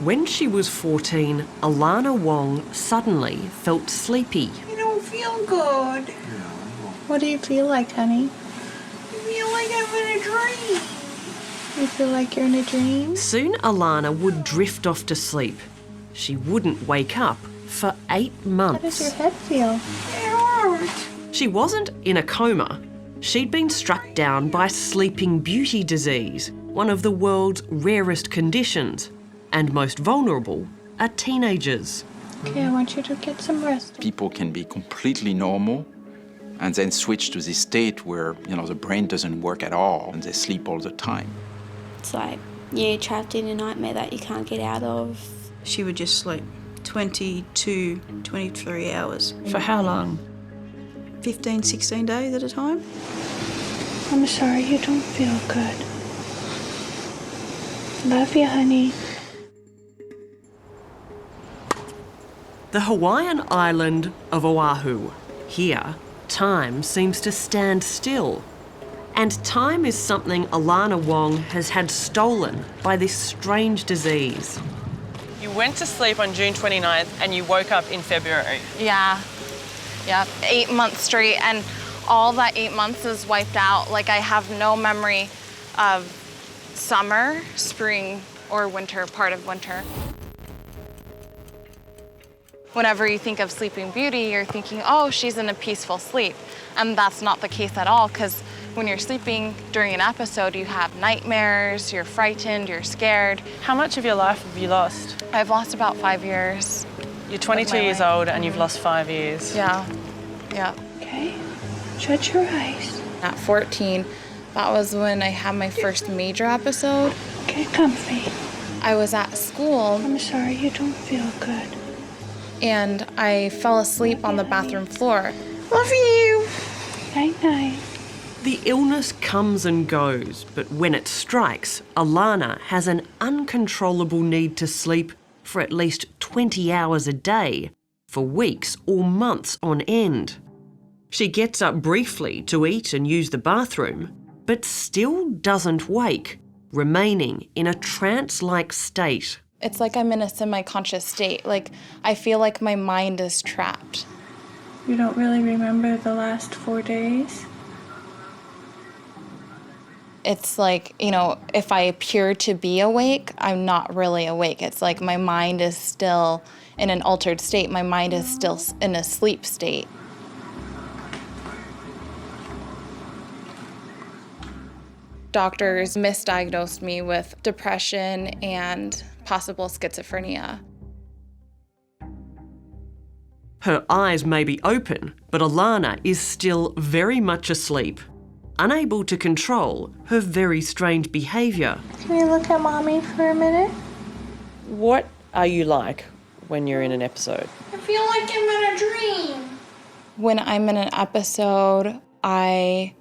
When she was 14, Alana Wong suddenly felt sleepy. I don't feel good. What do you feel like, honey? I feel like I'm in a dream. You feel like you're in a dream? Soon Alana would drift off to sleep. She wouldn't wake up for 8 months. How does your head feel? It hurts. She wasn't in a coma. She'd been struck down by sleeping beauty disease, one of the world's rarest conditions, and most vulnerable are teenagers. Okay, I want you to get some rest. People can be completely normal and then switch to this state where, the brain doesn't work at all and they sleep all the time. It's like you're trapped in a nightmare that you can't get out of. She would just sleep 22, 23 hours. For how long? 15, 16 days at a time. I'm sorry you don't feel good. Love you, honey. The Hawaiian island of Oahu. Here, time seems to stand still. And time is something Alana Wong has had stolen by this strange disease. You went to sleep on June 29th and you woke up in February. Yeah, 8 months straight, and all that 8 months is wiped out. Like, I have no memory of summer, spring, or winter, part of winter. Whenever you think of Sleeping Beauty, you're thinking, oh, she's in a peaceful sleep. And that's not the case at all, because when you're sleeping during an episode, you have nightmares, you're frightened, you're scared. How much of your life have you lost? I've lost about 5 years. You're 22 years old and you've lost 5 years. Yeah. Okay, shut your eyes. At 14, that was when I had my first major episode. Get comfy. I was at school I'm sorry you don't feel good. and I fell asleep on the bathroom floor. Love you. Night-night. The illness comes and goes, but when it strikes, Alana has an uncontrollable need to sleep for at least 20 hours a day, for weeks or months on end. She gets up briefly to eat and use the bathroom, but still doesn't wake, remaining in a trance-like state. It's like I'm in a semi-conscious state. Like, I feel like my mind is trapped. You don't really remember the last 4 days? It's like, if I appear to be awake, I'm not really awake. It's like my mind is still in an altered state. My mind is still in a sleep state. Doctors misdiagnosed me with depression and possible schizophrenia. Her eyes may be open, but Alana is still very much asleep, unable to control her very strange behaviour. Can you look at Mommy for a minute? What are you like when you're in an episode? I feel like I'm in a dream. When I'm in an episode, I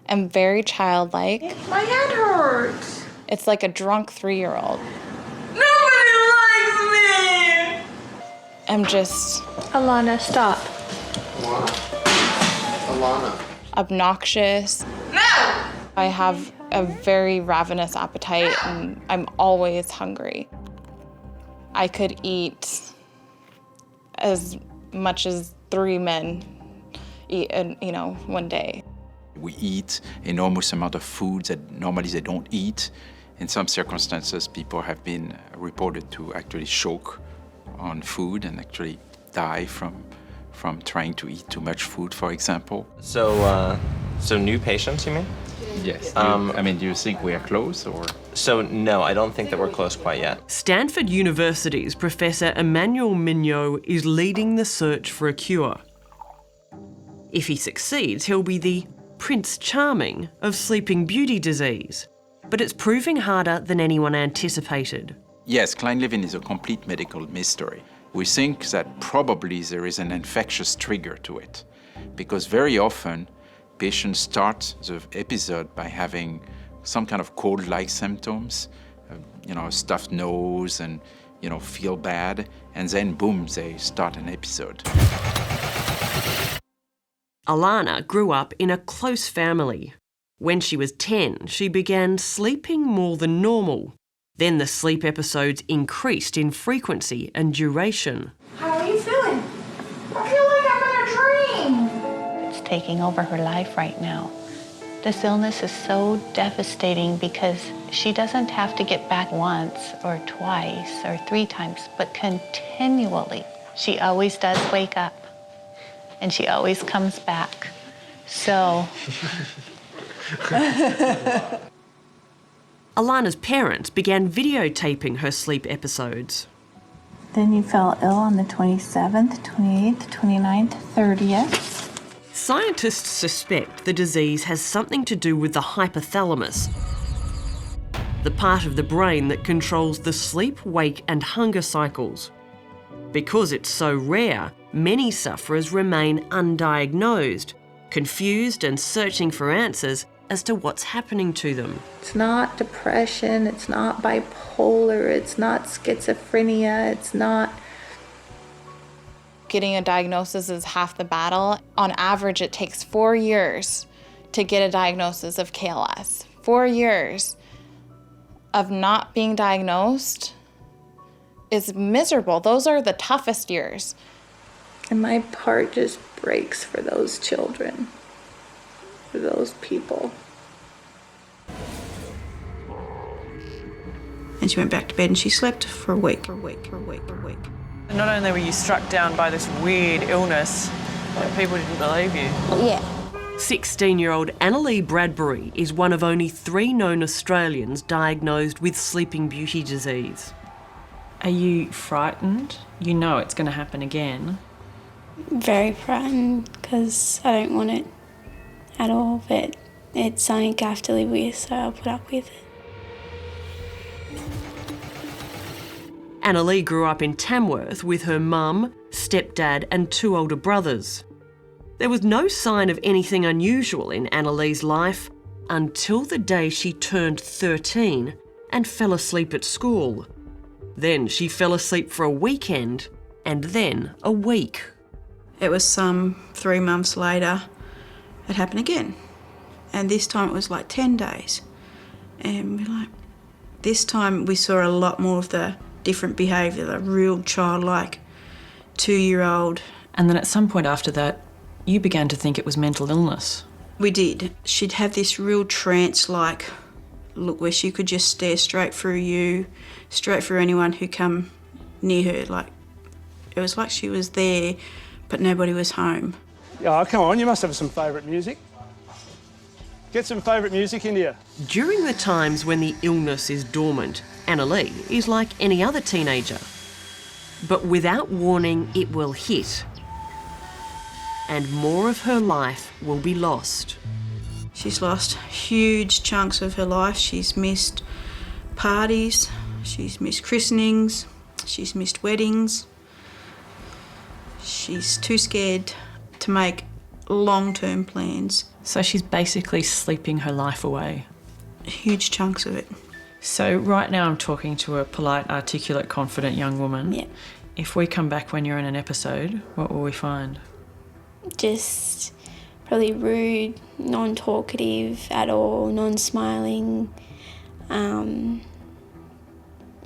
am very childlike. My head hurts. It's like a drunk 3-year-old. Nobody likes me. I'm just Alana, stop. Alana. obnoxious. No. I have a very ravenous appetite and I'm always hungry. I could eat as much as 3 men eat in, one day. We eat enormous amount of food that normally they don't eat. In some circumstances, people have been reported to actually choke on food and actually die from trying to eat too much food, for example. So new patients, you mean? Yes. Do you think we are close, or? So no, I don't think that we're close quite yet. Stanford University's Professor Emmanuel Mignot is leading the search for a cure. If he succeeds, he'll be the Prince Charming of Sleeping Beauty disease. But it's proving harder than anyone anticipated. Yes, Kleine-Levin is a complete medical mystery. We think that probably there is an infectious trigger to it, because very often patients start the episode by having some kind of cold-like symptoms, a stuffed nose and, feel bad, and then boom, they start an episode. Alana grew up in a close family. When she was 10, she began sleeping more than normal. Then the sleep episodes increased in frequency and duration. How are you feeling? I feel like I'm in a dream. It's taking over her life right now. This illness is so devastating because she doesn't have to get back once or twice or 3 times, but continually. She always does wake up, and she always comes back. So... Alana's parents began videotaping her sleep episodes. Then you fell ill on the 27th, 28th, 29th, 30th. Scientists suspect the disease has something to do with the hypothalamus, the part of the brain that controls the sleep, wake and hunger cycles. Because it's so rare, many sufferers remain undiagnosed, confused and searching for answers as to what's happening to them. It's not depression, it's not bipolar, it's not schizophrenia, it's not... Getting a diagnosis is half the battle. On average, it takes 4 years to get a diagnosis of KLS. 4 years of not being diagnosed is miserable. Those are the toughest years. And my heart just breaks for those children, for those people. And she went back to bed and she slept for a week. Not only were you struck down by this weird illness, but people didn't believe you. Yeah. 16-year-old Annalee Bradbury is one of only 3 known Australians diagnosed with Sleeping Beauty disease. Are you frightened? You know it's going to happen again. Very frightened because I don't want it at all, but it's something I have to live with, so I'll put up with it. Annalee grew up in Tamworth with her mum, stepdad and 2 older brothers. There was no sign of anything unusual in Annalee's life until the day she turned 13 and fell asleep at school. Then she fell asleep for a weekend and then a week. It was some 3 months later, it happened again. And this time it was like 10 days. And this time we saw a lot more of the different behaviour, the real childlike 2-year-old. And then at some point after that, you began to think it was mental illness. We did. She'd have this real trance-like look where she could just stare straight through you, straight through anyone who come near her. Like, it was like she was there, but nobody was home. Oh, come on, you must have some favourite music. Get some favourite music into you. During the times when the illness is dormant, Annalee is like any other teenager. But without warning, it will hit. And more of her life will be lost. She's lost huge chunks of her life. She's missed parties, she's missed christenings, she's missed weddings. She's too scared to make long-term plans. So she's basically sleeping her life away. Huge chunks of it. So right now I'm talking to a polite, articulate, confident young woman. Yeah. If we come back when you're in an episode, what will we find? Just probably rude, non-talkative at all, non-smiling.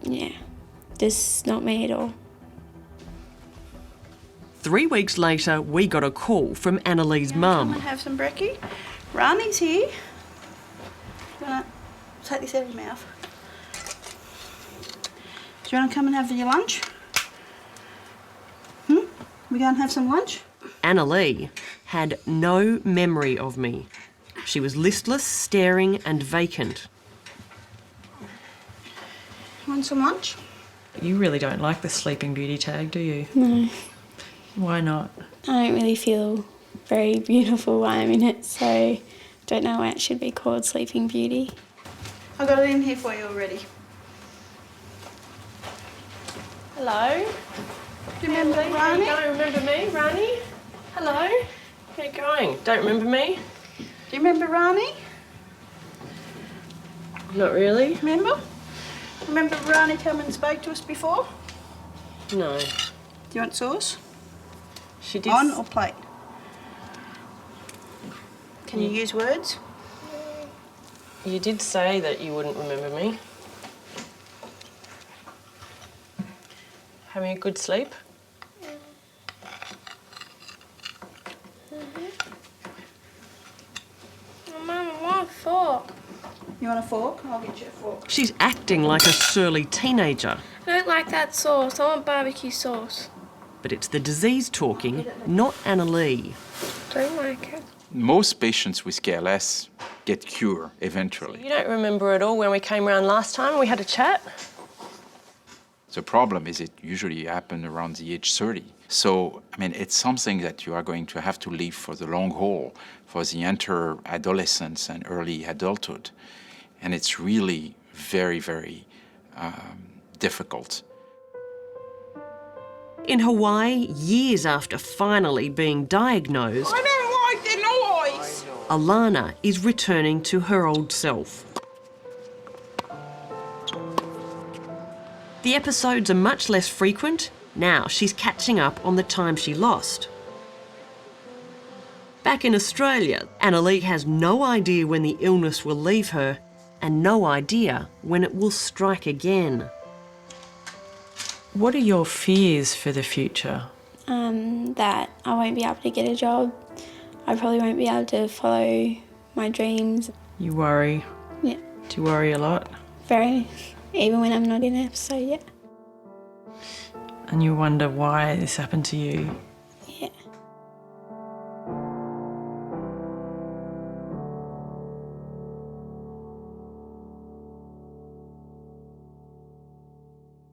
Yeah, just not me at all. 3 weeks later, we got a call from Annalee's mum. Come and have some brekkie. Rani's here. You want to take this out of your mouth? Do you want to come and have your lunch? We go and have some lunch? Annalee had no memory of me. She was listless, staring and vacant. Want some lunch? You really don't like the Sleeping Beauty tag, do you? No. Why not? I don't really feel very beautiful while I'm in it, so I don't know why it should be called Sleeping Beauty. I got it in here for you already. Hello? Do you remember How you Rani? going? Remember me, Rani? Hello? How you going? Don't remember me? Do you remember Rani? Not really. Remember? Remember Rani come and spoke to us before? No. Do you want sauce? She did. On or plate? Can you use words? You did say that you wouldn't remember me. Having a good sleep? Mum, I want a fork. You want a fork? I'll get you a fork. She's acting like a surly teenager, I don't like that sauce. I want barbecue sauce. but it's the disease talking, not Annalee. Don't like it. Most patients with KLS get cured eventually. You don't remember at all when we came around last time and we had a chat? The problem is it usually happens around the age 30. So, I mean, it's something that you are going to have to live for the long haul, for the entire adolescence and early adulthood. And it's really very, very difficult. In Hawaii, years after finally being diagnosed, I don't like the noise. Alana is returning to her old self. The episodes are much less frequent. Now she's catching up on the time she lost. Back in Australia, Annalee has no idea when the illness will leave her and no idea when it will strike again. What are your fears for the future? That I won't be able to get a job. I probably won't be able to follow my dreams. You worry? Yeah, Do you worry a lot? very. Even when I'm not in an episode yet. And you wonder why this happened to you?